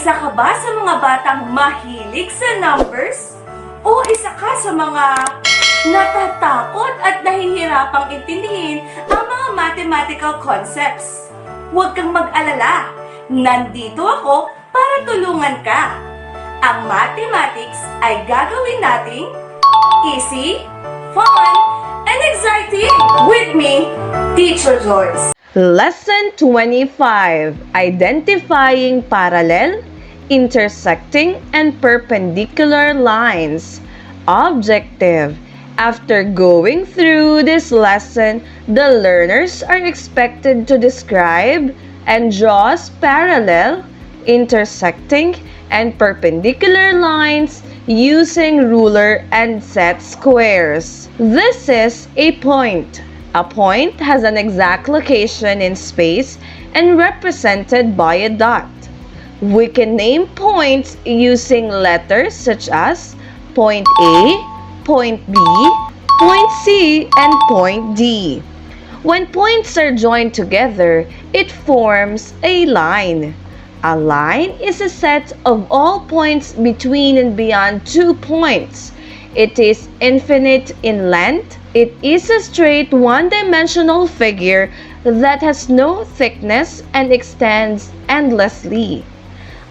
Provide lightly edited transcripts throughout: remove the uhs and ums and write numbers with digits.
Isa ka ba sa mga batang mahilig sa numbers? O isa ka sa mga natatakot at nahihirapang intindihin ang mga mathematical concepts? Huwag kang mag-alala. Nandito ako para tulungan ka. Ang mathematics ay gagawin nating easy, fun, and exciting. With me, Teacher Joyce. Lesson 25, Identifying Parallel, Intersecting, and Perpendicular Lines. Objective. After going through this lesson, the learners are expected to describe and draw parallel, intersecting, and perpendicular lines using ruler and set squares. This is a point. A point has an exact location in space and represented by a dot. We can name points using letters such as point A, point B, point C, and point D. When points are joined together, it forms a line. A line is a set of all points between and beyond 2 points. It is infinite in length. It is a straight one-dimensional figure that has no thickness and extends endlessly.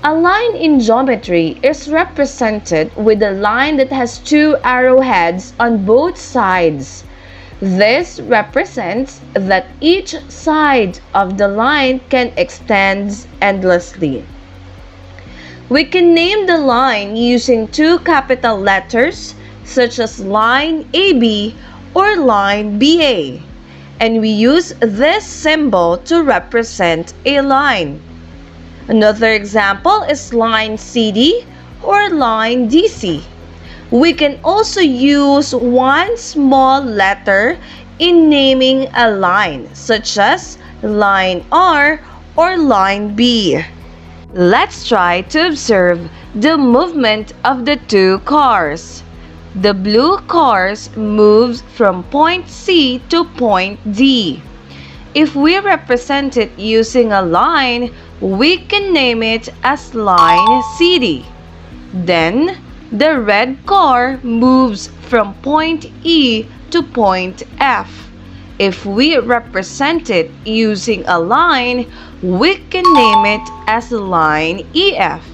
A line in geometry is represented with a line that has 2 arrowheads on both sides. This represents that each side of the line can extend endlessly. We can name the line using 2 capital letters such as line AB or line BA, and we use this symbol to represent a line. Another example is line CD or line DC. We can also use one small letter in naming a line, such as line R or line B. Let's try to observe the movement of the 2 cars. The blue cars moves from point C to point D. If we represent it using a line, we can name it as line CD. Then, the red car moves from point E to point F. If we represent it using a line, we can name it as line EF.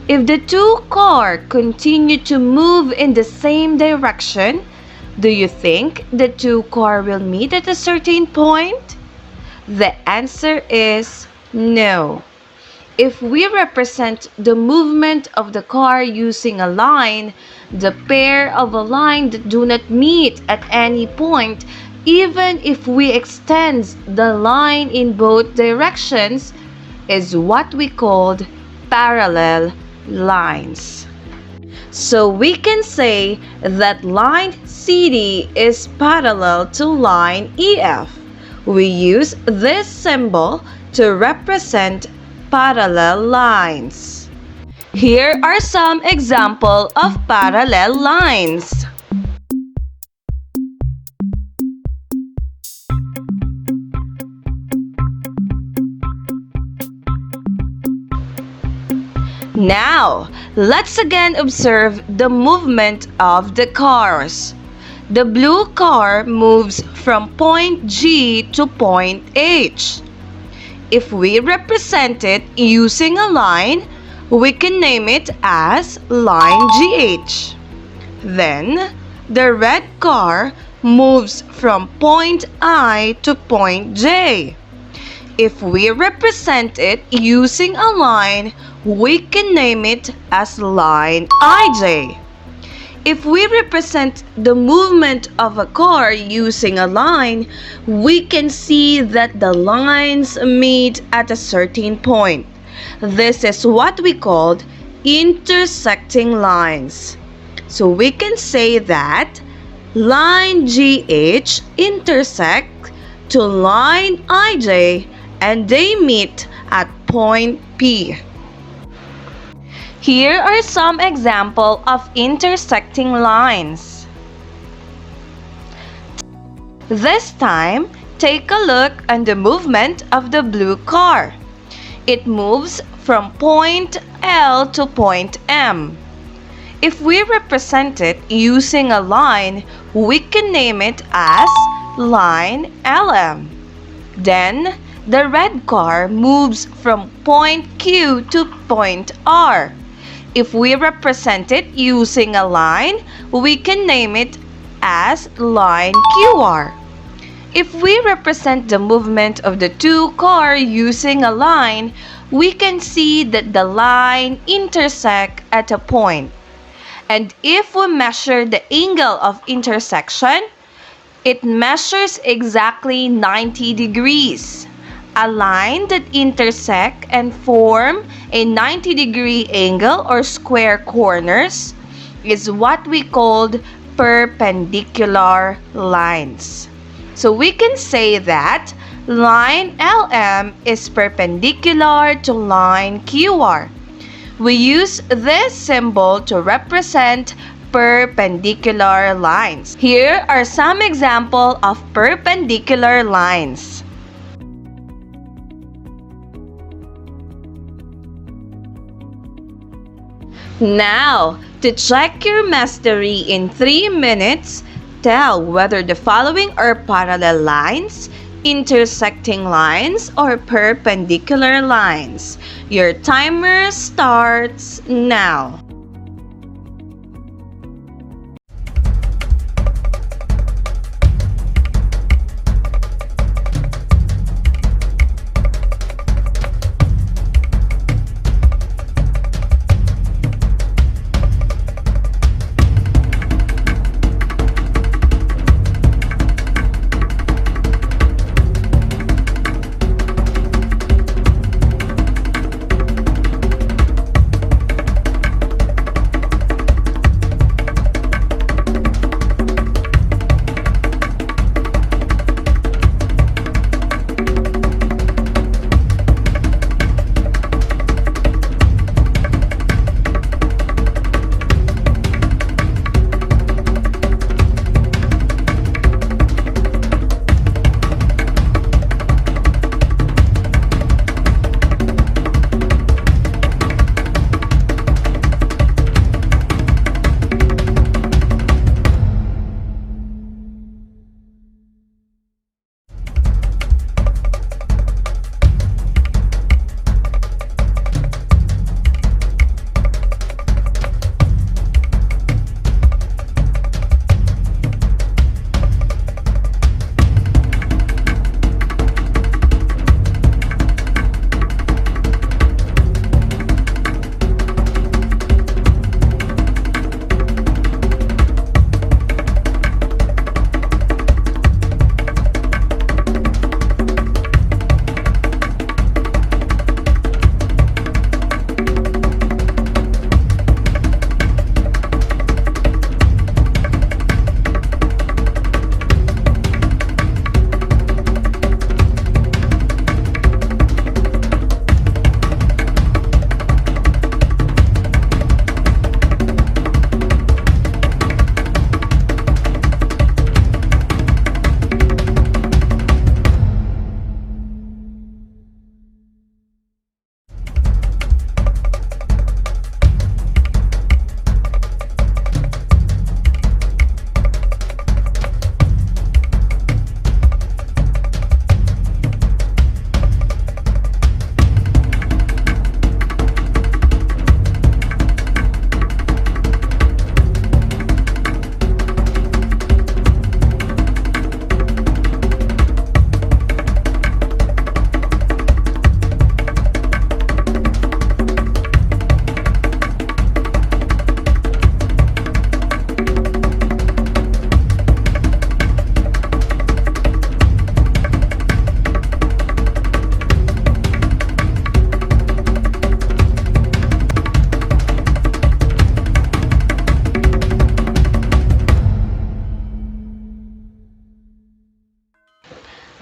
If the 2 cars continue to move in the same direction, do you think the 2 cars will meet at a certain point? The answer is no. If we represent the movement of the car using a line, the pair of a line that do not meet at any point, even if we extend the line in both directions, is what we called parallel lines. So we can say that line CD is parallel to line EF. We use this symbol to represent parallel lines. Here are some examples of parallel lines. Now, let's again observe the movement of the cars. The blue car moves from point G to point H. If we represent it using a line, we can name it as line GH. Then, the red car moves from point I to point J. If we represent it using a line, we can name it as line IJ. If we represent the movement of a car using a line, we can see that the lines meet at a certain point. This is what we called intersecting lines. So we can say that line GH intersects to line IJ and they meet at point P. Here are some examples of intersecting lines. This time, take a look on the movement of the blue car. It moves from point L to point M. If we represent it using a line, we can name it as line LM. Then, the red car moves from point Q to point R. If we represent it using a line, we can name it as line QR. If we represent the movement of the two cars using a line, we can see that the line intersect at a point. And if we measure the angle of intersection, it measures exactly 90 degrees. A line that intersect and form a 90-degree angle or square corners is what we called perpendicular lines. So we can say that line LM is perpendicular to line QR. We use this symbol to represent perpendicular lines. Here are some examples of perpendicular lines. Now, to check your mastery in 3 minutes, tell whether the following are parallel lines, intersecting lines, or perpendicular lines. Your timer starts now.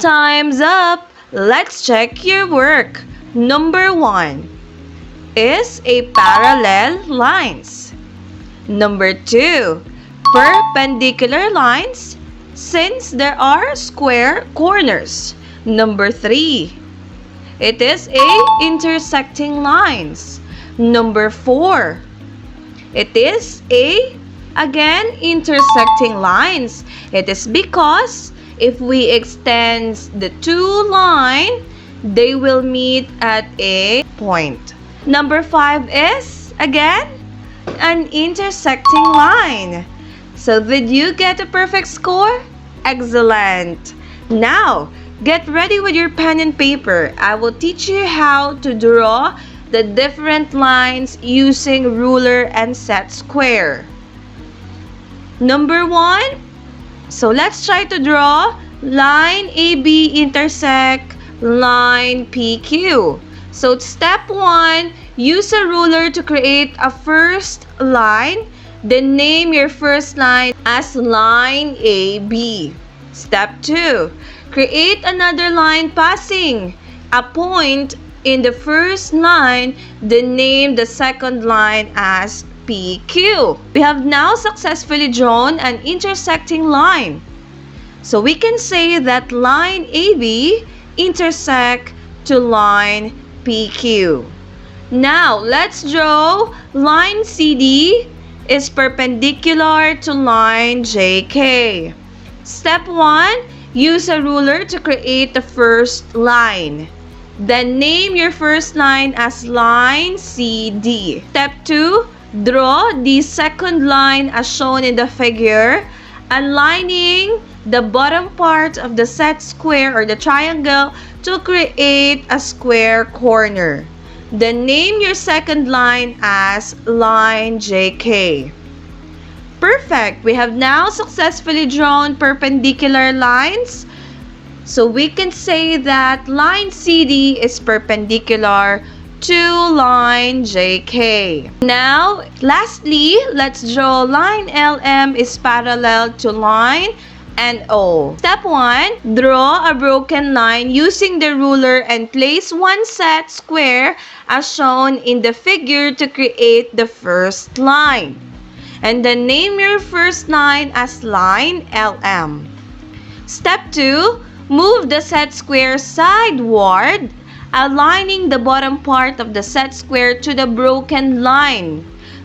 Time's up! Let's check your work. Number 1 is a parallel lines. Number 2, perpendicular lines since there are square corners. Number 3 It is a intersecting lines. Number 4. It is a, again, intersecting lines. It is because if we extend the two lines, they will meet at a point. Number 5 is, again, an intersecting line. So did you get a perfect score? Excellent. Now, get ready with your pen and paper. I will teach you how to draw the different lines using ruler and set square. Number 1, so let's try to draw line AB intersect line PQ. So step 1, use a ruler to create a first line. Then name your first line as line AB. Step 2, create another line passing a point in the first line. Then name the second line as PQ. We have now successfully drawn an intersecting line. So we can say that line AB intersect to line PQ. Now, let's draw line CD is perpendicular to line JK. Step 1, use a ruler to create the first line. Then name your first line as line CD. Step 2, draw the second line as shown in the figure, aligning the bottom part of the set square or the triangle to create a square corner. Then name your second line as line JK. Perfect! We have now successfully drawn perpendicular lines. So we can say that line CD is perpendicular to line JK. Now, lastly, let's draw line LM is parallel to line and O. Step 1, draw a broken line using the ruler and place one set square as shown in the figure to create the first line. And then name your first line as line LM. Step 2, move the set square sideward, aligning the bottom part of the set square to the broken line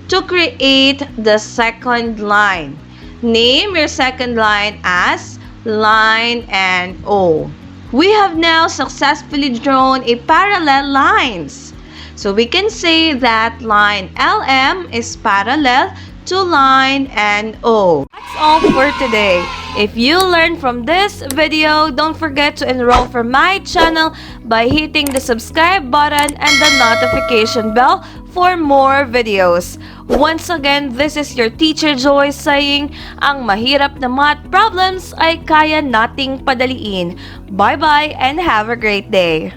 to create the second line. Name your second line as line and O. We have now successfully drawn a parallel lines. So we can say that line LM is parallel to line and O. That's all for today. If you learned from this video, don't forget to enroll for my channel by hitting the subscribe button and the notification bell for more videos. Once again, this is your teacher Joy saying, ang mahirap na math problems ay kaya nating padaliin. Bye-bye and have a great day.